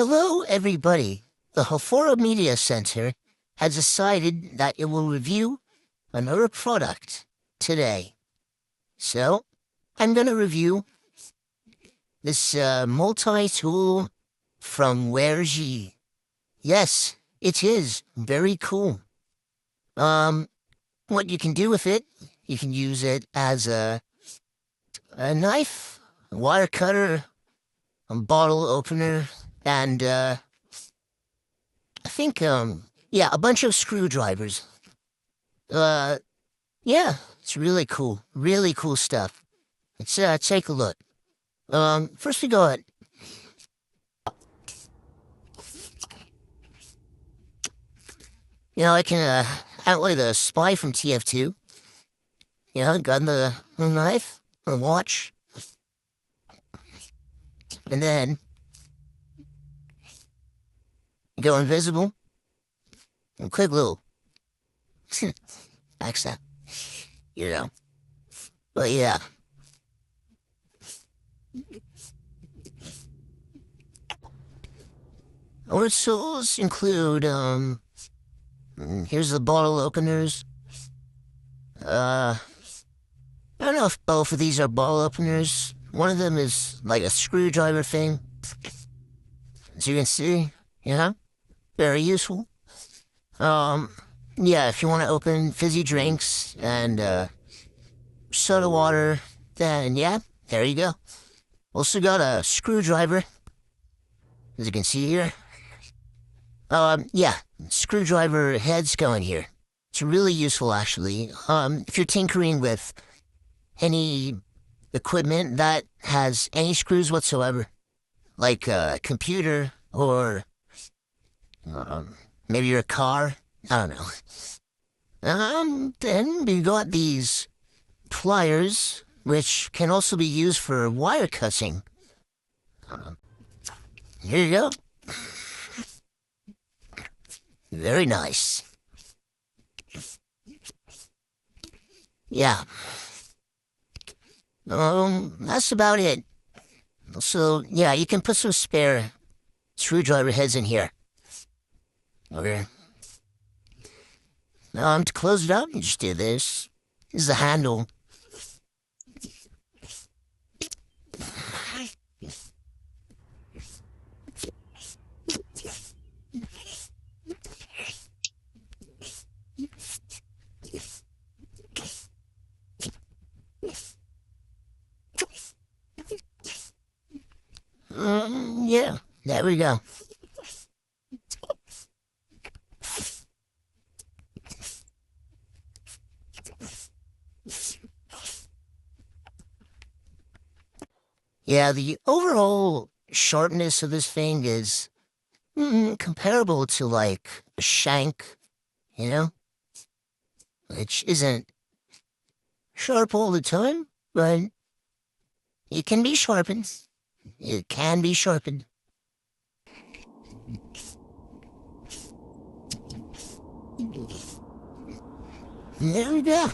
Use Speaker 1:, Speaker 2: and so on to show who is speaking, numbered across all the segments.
Speaker 1: Hello, everybody. The Hathora Media Center has decided that it will review another product today. So, I'm going to review this multi-tool from Wearxi. Yes, it is very cool. What you can do with it, you can use it as a knife, a wire cutter, a bottle opener, and I think, yeah, a bunch of screwdrivers. Uh, yeah, it's really cool stuff. Let's take a look. First we go ahead. I can outlay the spy from TF2. Got the knife, the watch, and then go invisible. And quick little accent, you know. But yeah. Our tools include, here's the bottle openers. I don't know if both of these are bottle openers. One of them is like a screwdriver thing. As you can see, very useful. Yeah, if you want to open fizzy drinks and, soda water, then yeah, there you go. Also got a screwdriver, as you can see here. Yeah, screwdriver heads going here. It's really useful, actually. If you're tinkering with any equipment that has any screws whatsoever, like a computer or maybe your car, I don't know. Then we got these pliers, which can also be used for wire cutting. Here you go. Very nice. Yeah. That's about it. So, yeah, you can put some spare screwdriver heads in here. Okay. To close it up, you just do this. This is the handle. Yeah, there we go. Yeah, the overall sharpness of this thing is comparable to like a shank, you know, which isn't sharp all the time, but it can be sharpened. It can be sharpened. There we go.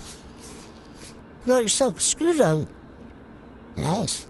Speaker 1: Got yourself a screwdriver. Nice.